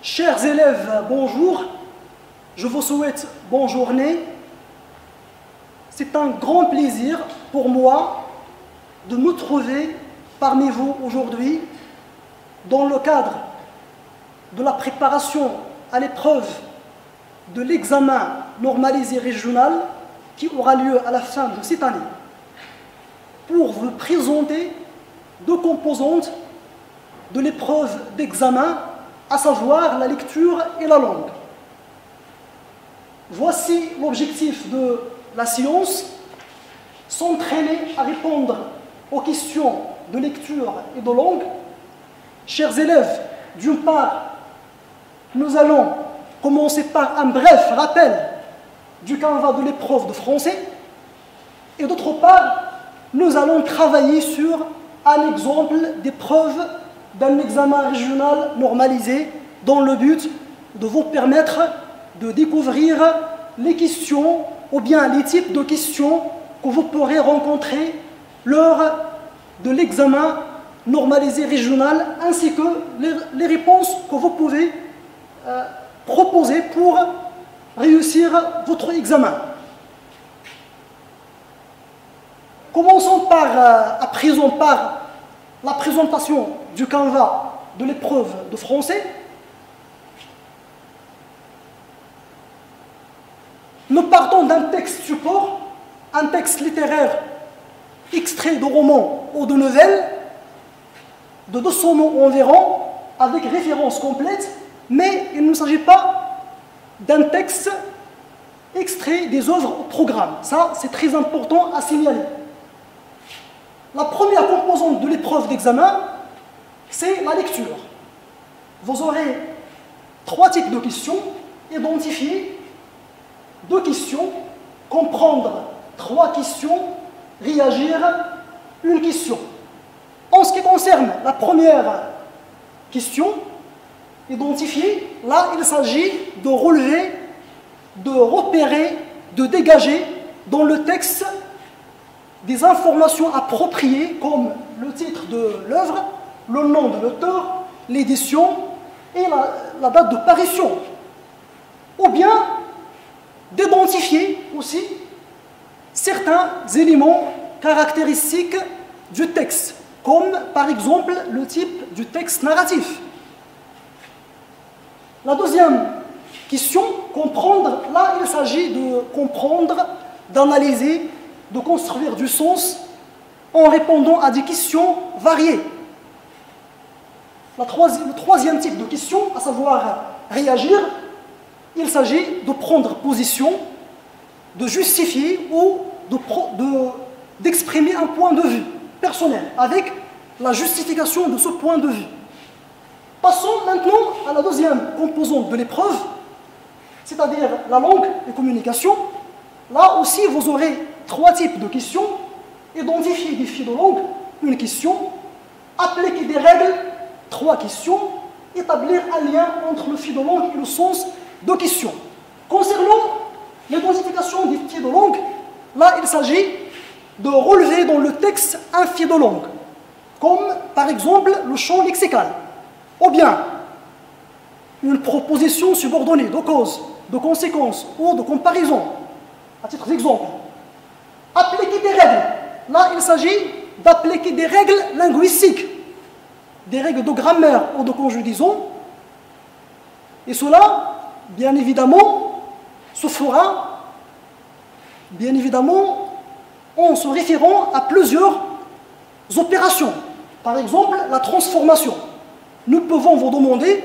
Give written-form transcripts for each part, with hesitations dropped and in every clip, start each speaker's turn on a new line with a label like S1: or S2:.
S1: Chers élèves, bonjour. Je vous souhaite bonne journée. C'est un grand plaisir pour moi de me trouver parmi vous aujourd'hui dans le cadre de la préparation à l'épreuve de l'examen normalisé régional qui aura lieu à la fin de cette année, pour vous présenter deux composantes de l'épreuve d'examen, à savoir la lecture et la langue. Voici l'objectif de la séance: s'entraîner à répondre aux questions de lecture et de langue. Chers élèves, d'une part, nous allons commencer par un bref rappel du canevas de l'épreuve de français, et d'autre part, nous allons travailler sur un exemple d'épreuve d'un examen régional normalisé dans le but de vous permettre de découvrir les questions ou bien les types de questions que vous pourrez rencontrer lors de l'examen normalisé régional, ainsi que les réponses que vous pouvez proposer pour réussir votre examen. Commençons à présent par la présentation du canevas de l'épreuve de français. Nous partons d'un texte support, un texte littéraire extrait de romans ou de nouvelles, de 200 mots environ, avec référence complète, mais il ne s'agit pas d'un texte extrait des œuvres au programme. Ça, c'est très important à signaler. La première composante de l'épreuve d'examen, c'est la lecture. Vous aurez 3 types de questions: identifier 2 questions, comprendre 3 questions, réagir 1 question. En ce qui concerne la première question, identifier, là il s'agit de relever, de repérer, de dégager dans le texte des informations appropriées comme le titre de l'œuvre, le nom de l'auteur, l'édition et la date de parution. Ou bien d'identifier aussi certains éléments caractéristiques du texte, comme par exemple le type du texte narratif. La deuxième question, comprendre, là il s'agit de comprendre, d'analyser, de construire du sens en répondant à des questions variées. Le troisième type de question, à savoir réagir, il s'agit de prendre position, de justifier ou d'exprimer un point de vue personnel avec la justification de ce point de vue. Passons maintenant à la deuxième composante de l'épreuve, c'est-à-dire la langue et communication. Là aussi, vous aurez 3 types de questions: identifier des faits de langue, 1 question; appliquer des règles, 3 questions; établir un lien entre le fait de langue et le sens, 2 questions. Concernant l'identification des faits de langue, là il s'agit de relever dans le texte un fait de langue, comme par exemple le champ lexical, ou bien une proposition subordonnée de cause, de conséquence ou de comparaison, à titre d'exemple. Appliquer des règles, là il s'agit d'appliquer des règles linguistiques, des règles de grammaire ou de conjugaison, et cela, bien évidemment, se fera, bien évidemment, en se référant à plusieurs opérations. Par exemple, la transformation. Nous pouvons vous demander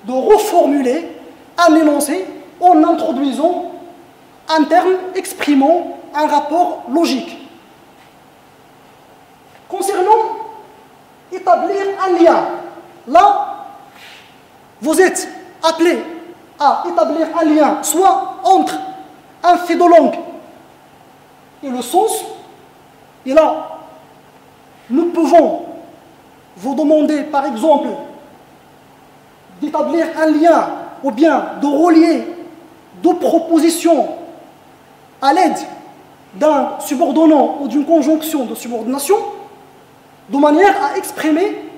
S1: de reformuler un énoncé en introduisant un terme exprimant un rapport logique. Concernant établir un lien, là, vous êtes appelé à établir un lien soit entre un fait de langue et le sens, et là, nous pouvons vous demander par exemple d'établir un lien ou bien de relier 2 propositions à l'aide d'un subordonnant ou d'une conjonction de subordination, de manière à exprimer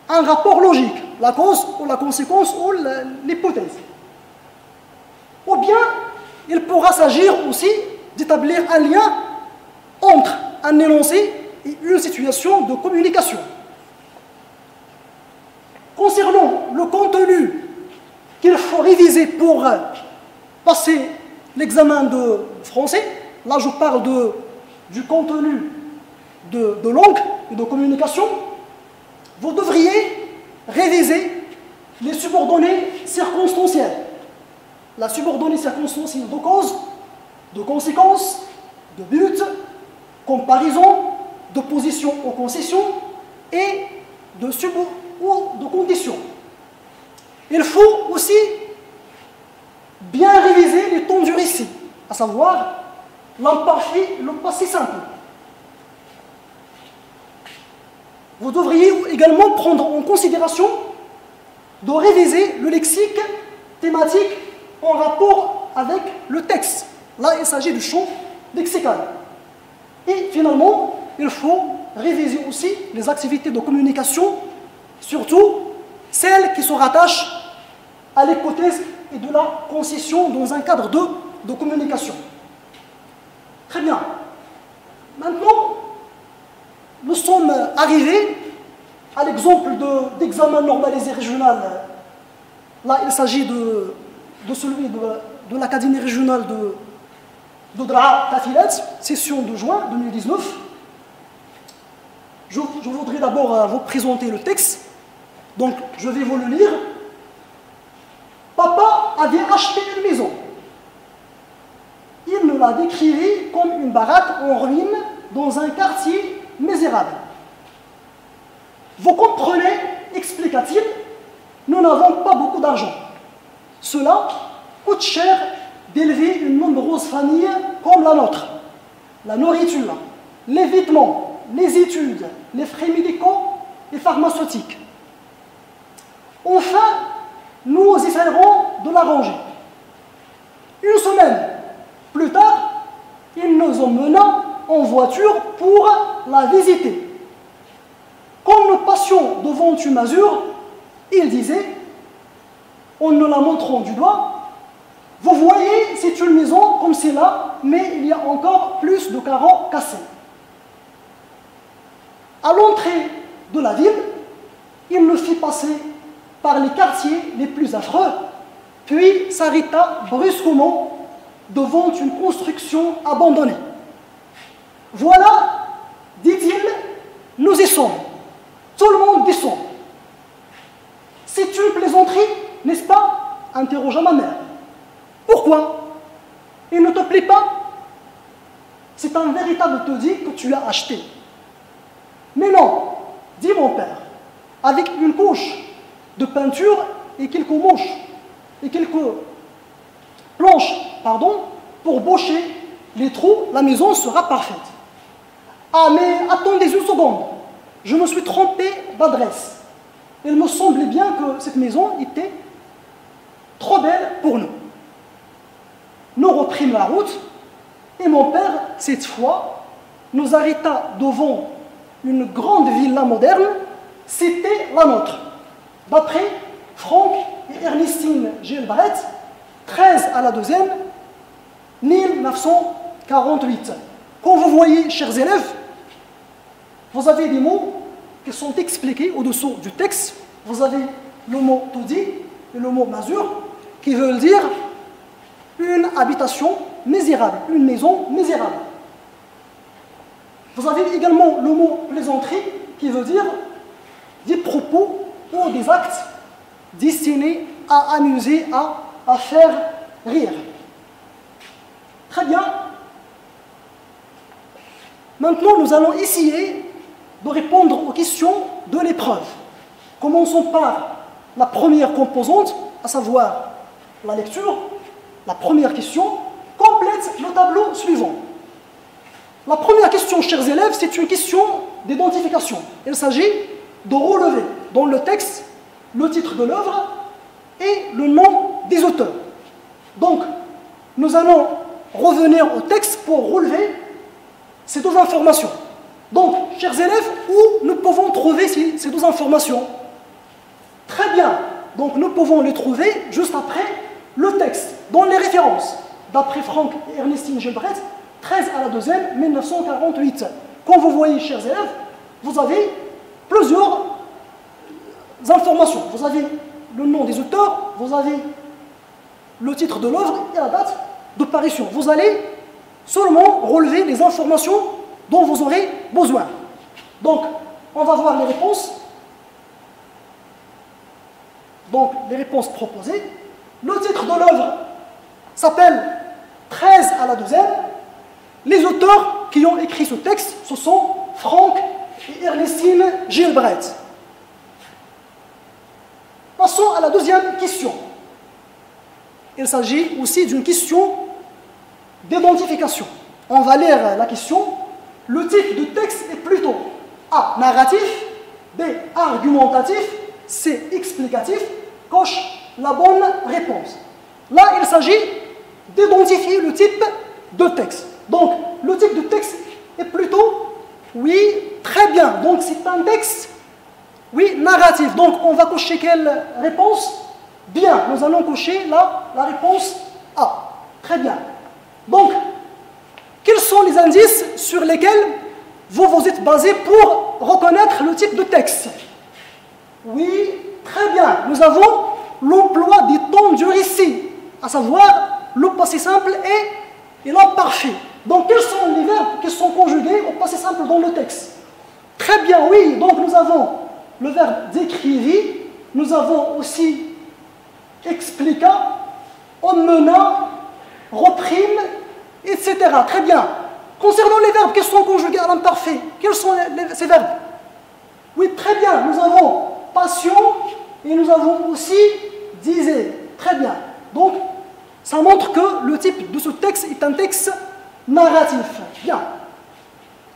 S1: un rapport logique. la cause ou la conséquence ou l'hypothèse. Ou bien, il pourra s'agir aussi d'établir un lien entre un énoncé et une situation de communication. Concernant le contenu qu'il faut réviser pour passer l'examen de français, là je parle du contenu de langue et de communication, vous devriez réviser les subordonnées circonstancielles. La subordonnée circonstancielle de cause, de conséquence, de but, comparaison, de position aux concessions et de ou de conditions. Il faut aussi bien réviser les temps du récit, à savoir l'imparfait, le passé simple. Vous devriez également prendre en considération de réviser le lexique thématique en rapport avec le texte. Là, il s'agit du champ lexical. Et finalement, il faut réviser aussi les activités de communication, surtout celles qui se rattachent à l'hypothèse et de la concession dans un cadre de communication. Très bien. Maintenant, nous sommes arrivés à l'exemple d'examen normalisé régional. Là, il s'agit de celui de l'Académie régionale de Draa Tafilat, session de juin 2019. Je voudrais d'abord vous présenter le texte. Donc, je vais vous le lire. Papa avait acheté une maison. Il nous la décrivait comme une baraque en ruine dans un quartier misérable. Vous comprenez, expliqua-t-il, nous n'avons pas beaucoup d'argent. Cela coûte cher d'élever une nombreuse famille comme la nôtre. La nourriture, les vêtements, les études, les frais médicaux et pharmaceutiques. Enfin, nous essayerons de l'arranger. Une semaine plus tard, il nous emmena en voiture pour la visiter. Quand nous passions devant une masure, il disait, en nous la montrant du doigt, « Vous voyez, c'est une maison comme celle-là, mais il y a encore plus de carreaux cassés. » À l'entrée de la ville, il nous fit passer par les quartiers les plus affreux, puis s'arrêta brusquement devant une construction abandonnée. « Voilà, dit-il, nous y sommes. Tout le monde descend. »« C'est une plaisanterie, n'est-ce pas ?» interrogea ma mère. « Pourquoi? Il ne te plaît pas? C'est un véritable taudis que tu as acheté. »« Mais non, dit mon père, avec une couche de peinture et quelques planches, pour boucher les trous, la maison sera parfaite. »« Ah, mais attendez une seconde, je me suis trompé d'adresse. Il me semblait bien que cette maison était trop belle pour nous. » Nous reprîmes la route et mon père, cette fois, nous arrêta devant une grande villa moderne. C'était la nôtre. D'après Franck et Ernestine Gilbert, 13 à la deuxième, 1948. Comme vous voyez, chers élèves, vous avez des mots qui sont expliqués au-dessous du texte. Vous avez le mot taudis et le mot masure, qui veulent dire une habitation misérable, une maison misérable. Vous avez également le mot plaisanterie, qui veut dire des propos ou des actes destinés à amuser, à faire rire. Très bien. Maintenant, nous allons essayer de répondre aux questions de l'épreuve. Commençons par la première composante, à savoir la lecture. La première question complète le tableau suivant. La première question, chers élèves, c'est une question d'identification. Il s'agit de relever dans le texte le titre de l'œuvre et le nom des auteurs. Donc, nous allons revenir au texte pour relever ces deux informations. Donc, chers élèves, où nous pouvons trouver ces deux informations? Très bien. Donc nous pouvons les trouver juste après le texte, dans les références. D'après Franck et Ernestine Gilbert, 13 à la deuxième, 1948. Comme vous voyez, chers élèves, vous avez plusieurs informations. Vous avez le nom des auteurs, vous avez le titre de l'œuvre et la date de parution. Vous allez seulement relever les informations dont vous aurez besoin. Donc, on va voir les réponses. Donc, les réponses proposées. Le titre de l'œuvre s'appelle 13 à la deuxième. Les auteurs qui ont écrit ce texte, ce sont Franck et Ernestine Gilbert. Passons à la deuxième question. Il s'agit aussi d'une question d'identification. On va lire la question. Le type de texte est plutôt A. Narratif, B. Argumentatif, C. Explicatif. Coche la bonne réponse. Là, il s'agit d'identifier le type de texte. Donc, le type de texte est plutôt, oui, très bien. Donc, c'est un texte, oui, narratif. Donc, on va cocher quelle réponse? Bien, nous allons cocher la réponse A. Très bien. Donc, quels sont les indices sur lesquels vous vous êtes basé pour reconnaître le type de texte? Oui, très bien. Nous avons l'emploi des temps du récit, à savoir le passé simple et l'imparfait. Donc, quels sont les verbes qui sont conjugués au passé simple dans le texte? Très bien, oui. Donc, nous avons le verbe d'écrivit, nous avons aussi expliqua, emmena, reprime, etc. Très bien. Concernant les verbes qui sont conjugués à l'imparfait, quels sont ces verbes? Oui, très bien. Nous avons passion et nous avons aussi disait. Très bien. Donc, ça montre que le type de ce texte est un texte narratif. Bien.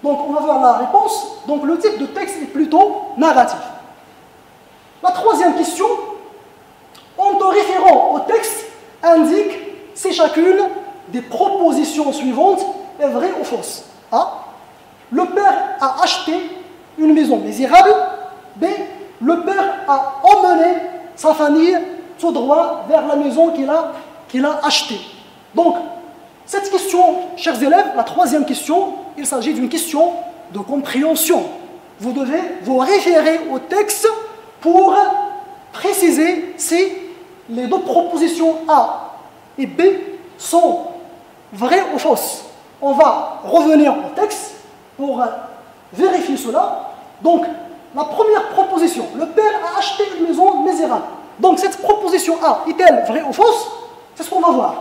S1: Donc, on va voir la réponse. Donc, le type de texte est plutôt narratif. La troisième question, en te référant au texte, indique si chacune des propositions suivantes est vraie ou fausse. A. Le père a acheté une maison misérable. B. Le père a emmené sa famille tout droit vers la maison qu'il a achetée. Donc, cette question, chers élèves, la troisième question, il s'agit d'une question de compréhension. Vous devez vous référer au texte pour préciser si les deux propositions A et B sont vraies ou fausses. On va revenir au texte pour vérifier cela. Donc, la première proposition, le père a acheté une maison misérable. Donc, cette proposition A est-elle vraie ou fausse? C'est ce qu'on va voir.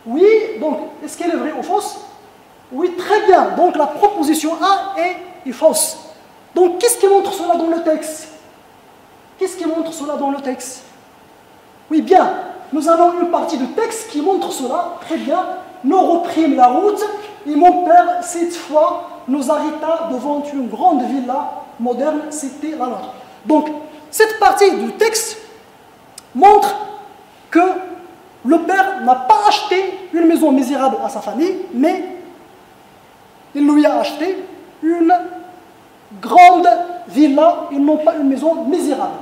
S1: Oui, donc, est-ce qu'elle est vraie ou fausse? Oui, très bien. Donc, la proposition A est fausse. Donc, qu'est-ce qui montre cela dans le texte? Qu'est-ce qui montre cela dans le texte? Oui, bien. Nous avons une partie de texte qui montre cela. Très bien. Nous reprîmes la route et mon père, cette fois, nous arrêta devant une grande villa moderne. C'était la nôtre. Donc, cette partie du texte montre que le père n'a pas acheté une maison misérable à sa famille, mais il lui a acheté une grande villa et non pas une maison misérable.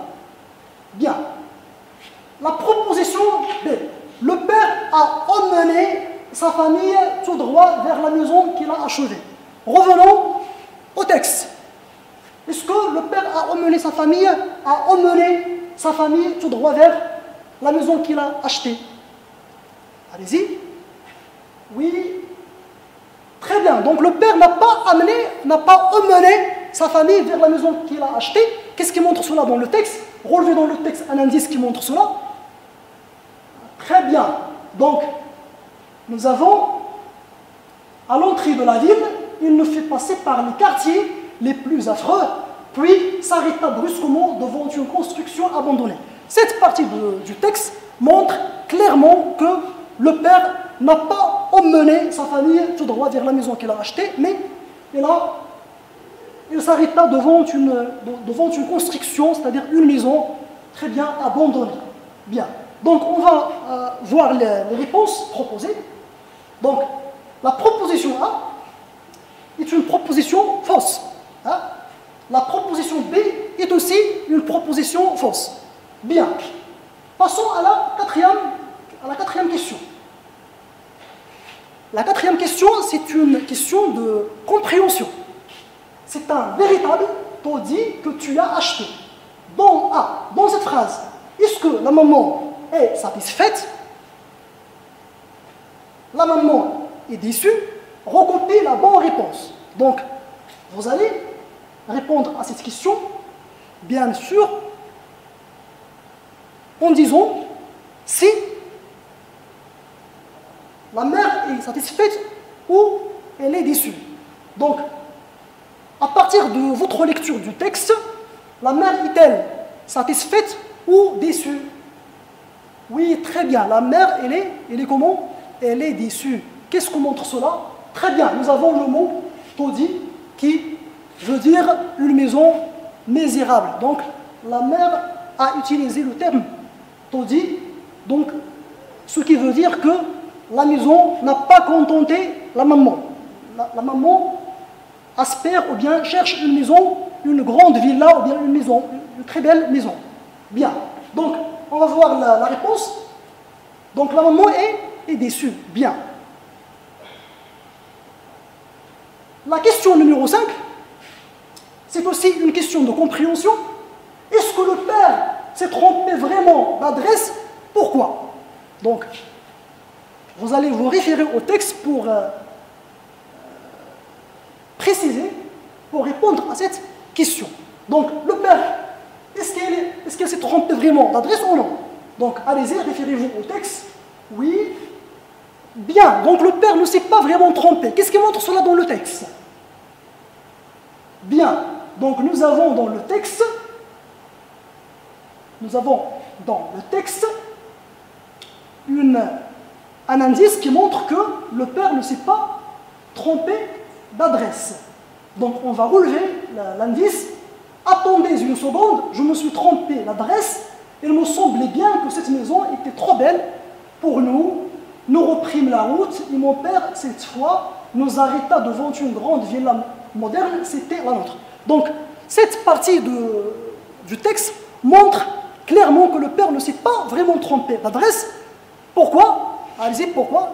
S1: Bien. La proposition B. Le père a emmené sa famille tout droit vers la maison qu'il a achevée. Revenons au texte. Est-ce que le père a emmené sa famille tout droit vers la maison qu'il a achetée? Allez-y. Oui. Très bien. Donc le père n'a pas emmené sa famille vers la maison qu'il a achetée. Qu'est-ce qui montre cela dans le texte? Relevez dans le texte un indice qui montre cela. Très bien. Donc, nous avons, à l'entrée de la ville, il nous fait passer par les quartiers les plus affreux, puis s'arrêta brusquement devant une construction abandonnée. Cette partie du texte montre clairement que le père n'a pas emmené sa famille tout droit vers la maison qu'il a achetée, mais il s'arrêta devant une construction, c'est-à-dire une maison très bien abandonnée. Bien. Donc, on va voir les réponses proposées. Donc, la proposition A est une proposition fausse. Hein? La proposition B est aussi une proposition fausse. Bien. Passons à la quatrième question. La quatrième question, c'est une question de compréhension. C'est un véritable taudis que tu as acheté. Dans cette phrase, est-ce que la maman est satisfaite? La maman est déçue? Recopiez la bonne réponse. Donc, vous allez répondre à cette question, bien sûr, en disant si la mère est satisfaite ou elle est déçue. Donc, à partir de votre lecture du texte, la mère est-elle satisfaite ou déçue? Oui, très bien. La mère, elle est comment? Elle est déçue. Qu'est-ce qu'on montre cela? Très bien, nous avons le mot taudis qui veut dire une maison misérable. Donc, la mère a utilisé le terme taudis, donc ce qui veut dire que la maison n'a pas contenté la maman. La maman aspire ou bien cherche une maison, une grande villa ou bien une maison, une très belle maison. Bien. Donc, on va voir la réponse. Donc, la maman est déçue. Bien. La question numéro 5, c'est aussi une question de compréhension. Est-ce que le père s'est trompé vraiment d'adresse? Pourquoi? Donc, vous allez vous référer au texte pour préciser, pour répondre à cette question. Donc, le père, est-ce qu'elle s'est trompée vraiment d'adresse ou non? Donc, allez-y, référez-vous au texte. Oui. Bien. Donc, le père ne s'est pas vraiment trompé. Qu'est-ce qui montre cela dans le texte? Bien. Donc, nous avons dans le texte un indice qui montre que le père ne s'est pas trompé d'adresse. Donc, on va relever l'indice. Attendez une seconde, je me suis trompé d'adresse. Il me semblait bien que cette maison était trop belle pour nous. Nous reprîmes la route et mon père, cette fois, nous arrêta devant une grande villa moderne. C'était la nôtre. Donc, cette partie du texte montre clairement que le père ne s'est pas vraiment trompé d'adresse. Pourquoi? Allez-y, pourquoi?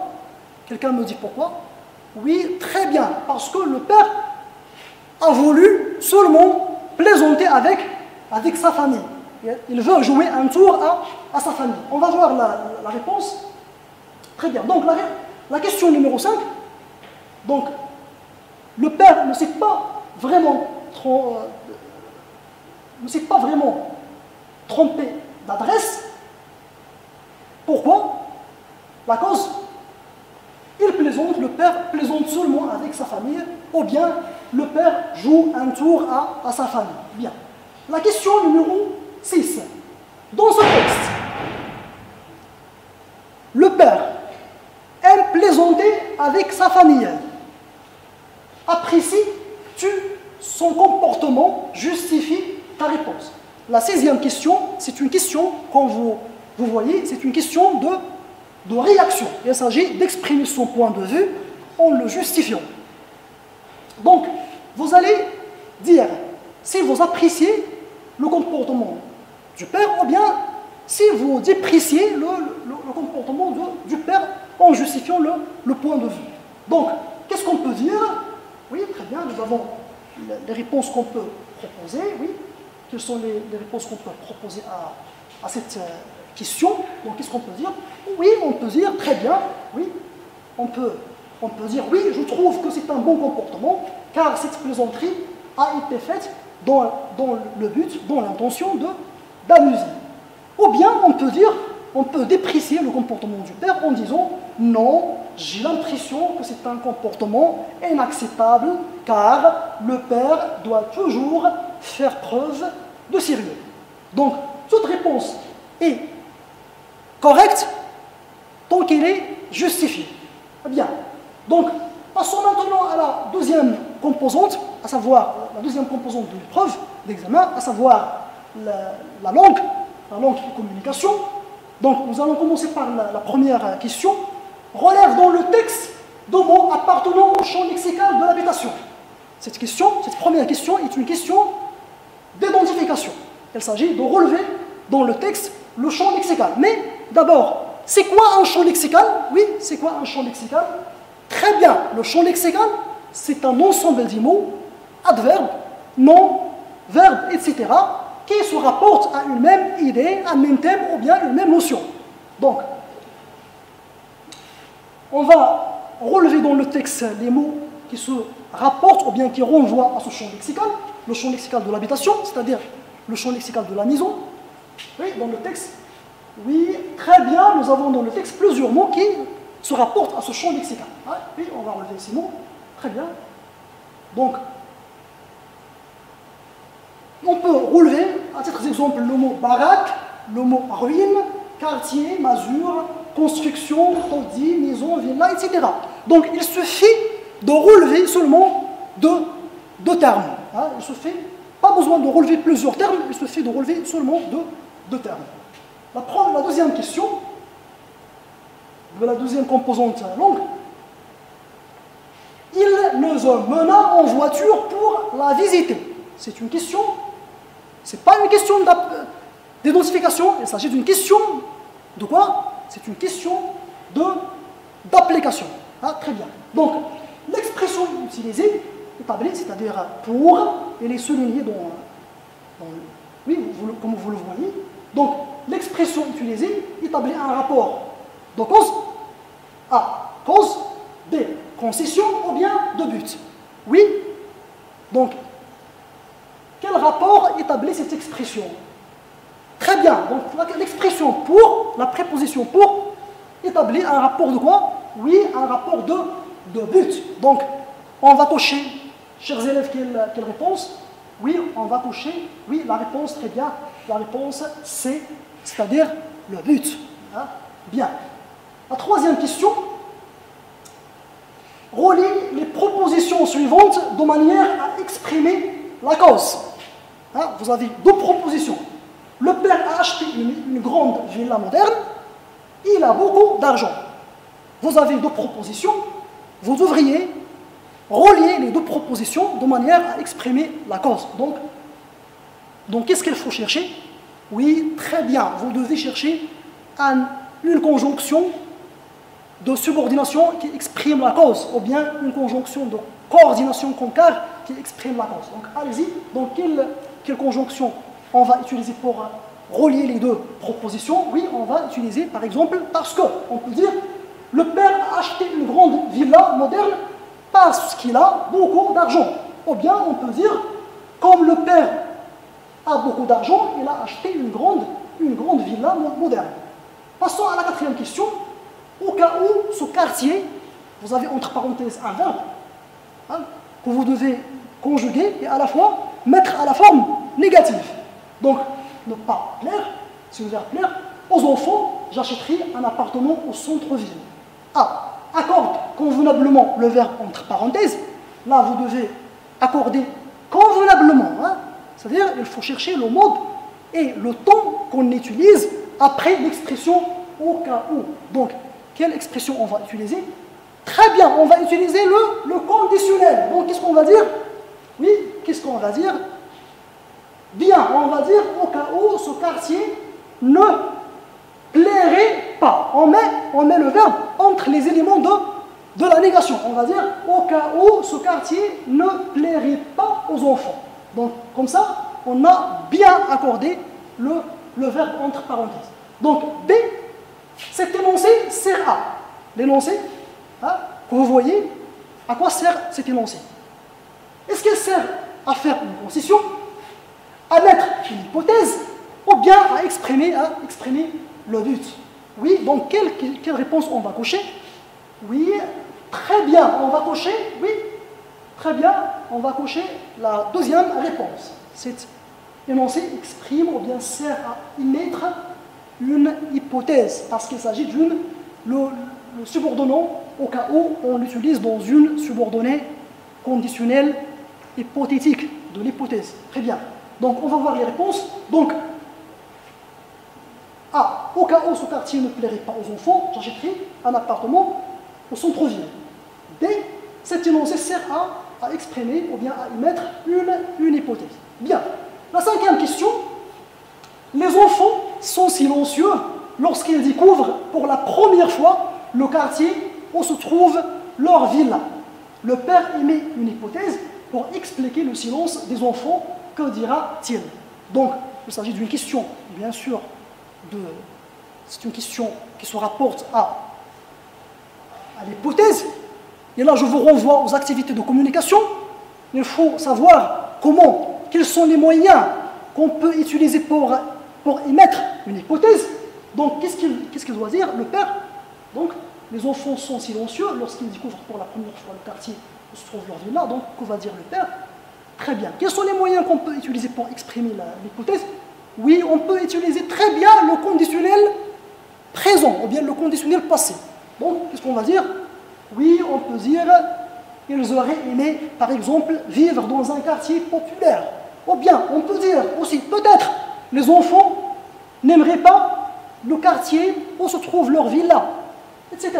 S1: Quelqu'un me dit pourquoi? Oui, très bien, parce que le père a voulu seulement plaisanter avec sa famille. Il veut jouer un tour à sa famille. On va voir la réponse. Très bien. Donc, la question numéro 5. Donc, le père ne s'est pas vraiment trompé d'adresse. Pourquoi? La cause, le père plaisante seulement avec sa famille, ou bien le père joue un tour à sa famille. Bien. La question numéro 6. Dans ce texte, le père aime plaisanter avec sa famille. Apprécies-tu son comportement? Justifie ta réponse. La 6e question, c'est une question, comme vous voyez, c'est une question de réaction. Il s'agit d'exprimer son point de vue en le justifiant. Donc, vous allez dire si vous appréciez le comportement du père ou bien si vous dépréciez le comportement du père en justifiant le point de vue. Donc, qu'est-ce qu'on peut dire? Oui, très bien, nous avons les réponses qu'on peut proposer. Oui, quelles sont les réponses qu'on peut proposer à cette question? Donc, qu'est-ce qu'on peut dire? Oui, on peut dire, très bien, oui, on peut dire, oui, je trouve que c'est un bon comportement, car cette plaisanterie a été faite dans le but, dans l'intention d'amuser. Ou bien, on peut déprécier le comportement du père en disant, non, j'ai l'impression que c'est un comportement inacceptable, car le père doit toujours faire preuve de sérieux. Donc, toute réponse est correcte tant qu'elle est justifiée. Bien. Donc, passons maintenant à la deuxième composante, à savoir la deuxième composante de l'épreuve d'examen, à savoir la langue de communication. Donc, nous allons commencer par la première question. Relève dans le texte deux mots appartenant au champ lexical de l'habitation. Cette première question est une question d'identification. Il s'agit de relever dans le texte le champ lexical. Mais d'abord, c'est quoi un champ lexical? Oui, c'est quoi un champ lexical? Très bien, le champ lexical, c'est un ensemble de mots, adverbes, noms, verbes, etc., qui se rapportent à une même idée, à un même thème ou bien une même notion. Donc, on va relever dans le texte les mots qui se rapportent ou bien qui renvoient à ce champ lexical, le champ lexical de l'habitation, c'est-à-dire le champ lexical de la maison. Oui, dans le texte, oui, très bien, nous avons dans le texte plusieurs mots qui se rapportent à ce champ lexical. Oui, on va relever ces mots, très bien. Donc, on peut relever, à titre d'exemple, le mot baraque, le mot ruine, quartier, masure, construction, taudis, maison, villa, etc. Donc, il suffit de relever seulement deux termes. Il suffit, pas besoin de relever plusieurs termes, il suffit de relever seulement deux termes. La deuxième question, de la deuxième composante langue, il nous emmena en voiture pour la visiter. C'est une question, c'est pas une question d'identification, il s'agit d'une question de quoi? C'est une question d'application. Très bien. Donc, l'expression utilisée, établie, c'est-à-dire pour, elle est soulignée oui, comme vous le voyez. Donc, l'expression utilisée établit un rapport de cause à cause, B, concession ou bien de but. Oui. Donc, quel rapport établit cette expression? Très bien. Donc, l'expression pour, la préposition pour, établit un rapport de quoi? Oui, un rapport de but. Donc, on va cocher, chers élèves, quelle réponse? Oui, on va cocher, oui, la réponse, très bien, la réponse C, c'est-à-dire le but. Bien. La troisième question, relie les propositions suivantes de manière à exprimer la cause. Vous avez deux propositions. Le père a acheté une grande villa moderne, il a beaucoup d'argent. Vous avez deux propositions, vous devriez relier les deux propositions de manière à exprimer la cause. Donc qu'est-ce qu'il faut chercher? Oui, très bien, vous devez chercher une conjonction de subordination qui exprime la cause, ou bien une conjonction de coordination concave qui exprime la cause. Donc allez-y, donc quelle conjonction on va utiliser pour relier les deux propositions? Oui, on va utiliser par exemple parce que, on peut dire, le père a acheté une grande villa moderne parce qu'il a beaucoup d'argent. Ou bien on peut dire, comme le père a beaucoup d'argent, il a acheté une grande villa moderne. Passons à la quatrième question. Au cas où ce quartier, vous avez entre parenthèses un verbe que vous devez conjuguer et à la fois mettre à la forme négative. Donc, ne pas plaire, c'est le verbe plaire. Aux enfants, j'achèterai un appartement au centre-ville. Accorde convenablement le verbe entre parenthèses. Là, vous devez accorder convenablement. C'est-à-dire, il faut chercher le mode et le ton qu'on utilise après l'expression au cas où. Donc, quelle expression on va utiliser? Très bien, on va utiliser le conditionnel. Donc, qu'est-ce qu'on va dire? Oui, qu'est-ce qu'on va dire? Bien, on va dire au cas où ce quartier ne plairait pas. On met le verbe entre les éléments de la négation. On va dire au cas où ce quartier ne plairait pas aux enfants. Donc, comme ça, on a bien accordé le verbe entre parenthèses. Donc, B, cet énoncé sert à. L'énoncé, que vous voyez, à quoi sert cet énoncé? Est-ce qu'il sert à faire une concession, à mettre une hypothèse, ou bien à exprimer le but? Oui, donc quelle réponse on va cocher? Oui, très bien, on va cocher, oui, très bien, on va cocher la deuxième réponse. Cet énoncé exprime ou bien sert à émettre une hypothèse, parce qu'il s'agit le subordonnant au cas où on l'utilise dans une subordonnée conditionnelle hypothétique, de l'hypothèse. Très bien. Donc on va voir les réponses. Donc, A, au cas où ce quartier ne plairait pas aux enfants, j'achèterai un appartement au centre-ville. B, cet énoncé sert à exprimer ou bien à émettre une hypothèse. Bien. La cinquième question, Les enfants sont silencieux lorsqu'ils découvrent pour la première fois le quartier où se trouve leur villa. Le père émet une hypothèse pour expliquer le silence des enfants. Que dira-t-il? Donc, il s'agit d'une question, bien sûr, c'est une question qui se rapporte à l'hypothèse. Et là, je vous renvoie aux activités de communication. Il faut savoir quels sont les moyens qu'on peut utiliser pour émettre une hypothèse. Donc, qu'est-ce qu'il doit dire, le père? Donc, les enfants sont silencieux lorsqu'ils découvrent pour la première fois le quartier où se trouve leur villa. Donc, que va dire le père? Très bien. Quels sont les moyens qu'on peut utiliser pour exprimer l'hypothèse? Oui, on peut utiliser très bien le conditionnel présent ou bien le conditionnel passé. Donc, qu'est-ce qu'on va dire? Oui, on peut dire ils auraient aimé, par exemple, vivre dans un quartier populaire. Ou bien, on peut dire aussi, peut-être, les enfants n'aimeraient pas le quartier où se trouve leur villa, etc.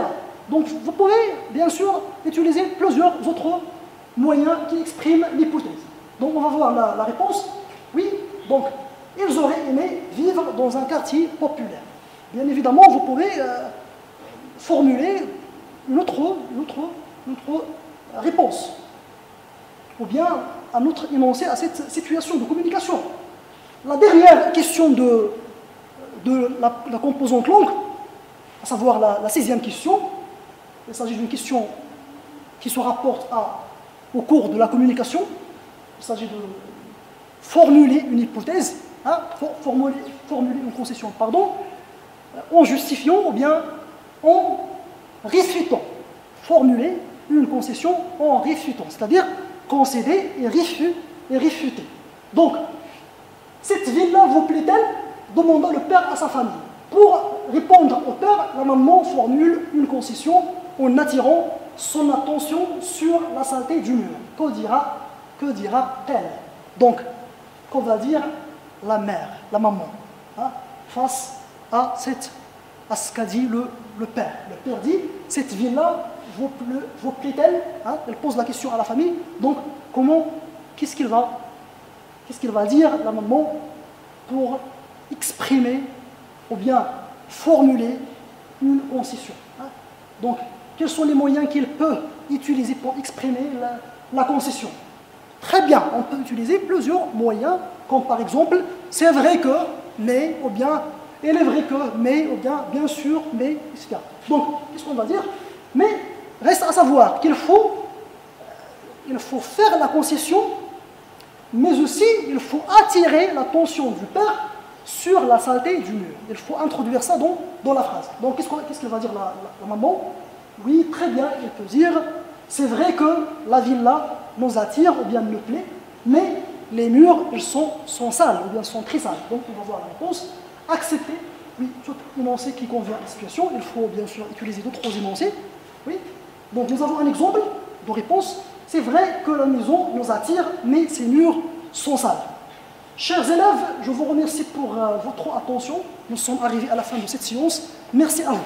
S1: Donc, vous pouvez, bien sûr, utiliser plusieurs autres moyens qui expriment l'hypothèse. Donc, on va voir la réponse. Oui, donc, ils auraient aimé vivre dans un quartier populaire. Bien évidemment, vous pouvez formuler une autre réponse, ou bien un autre énoncé à cette situation de communication. La dernière question de la composante langue, à savoir la 6e question, il s'agit d'une question qui se rapporte au cours de la communication. Il s'agit de formuler une hypothèse, formuler une concession, pardon, en justifiant ou bien en réfutant. Formuler une concession en réfutant, c'est-à-dire concéder et réfuter. Donc, cette villa vous plaît-elle? Demanda le père à sa famille. Pour répondre au père, la maman formule une concession en attirant son attention sur la saleté du mur. Que dira-t-elle? Donc, qu'on va dire la mère, la maman, face à ce qu'a dit le père. Le père dit, cette villa vous plaît-elle? Elle pose la question à la famille. Donc, qu'est-ce qu'il va dire la maman pour exprimer ou bien formuler une concession? Donc, quels sont les moyens qu'il peut utiliser pour exprimer la concession? Très bien, on peut utiliser plusieurs moyens, comme par exemple, c'est vrai que, mais, ou bien, il est vrai que, mais, ou bien sûr, mais, etc. Donc, qu'est-ce qu'on va dire? Mais, reste à savoir qu'il faut faire la concession, mais aussi, il faut attirer l'attention du père sur la saleté du mur. Il faut introduire ça dans la phrase. Donc, qu'est-ce qu'elle va dire la maman? Oui, très bien, il peut dire, c'est vrai que la villa nous attire, ou bien nous plaît, mais les murs, ils sont sales, ou bien sont très sales. Donc, on va voir la réponse. Accepter, oui, tout énoncé qui convient à la situation. Il faut bien sûr utiliser d'autres énoncés. Oui. Donc, nous avons un exemple de réponse. C'est vrai que la maison nous attire, mais ses murs sont sales. Chers élèves, je vous remercie pour votre attention. Nous sommes arrivés à la fin de cette séance. Merci à vous.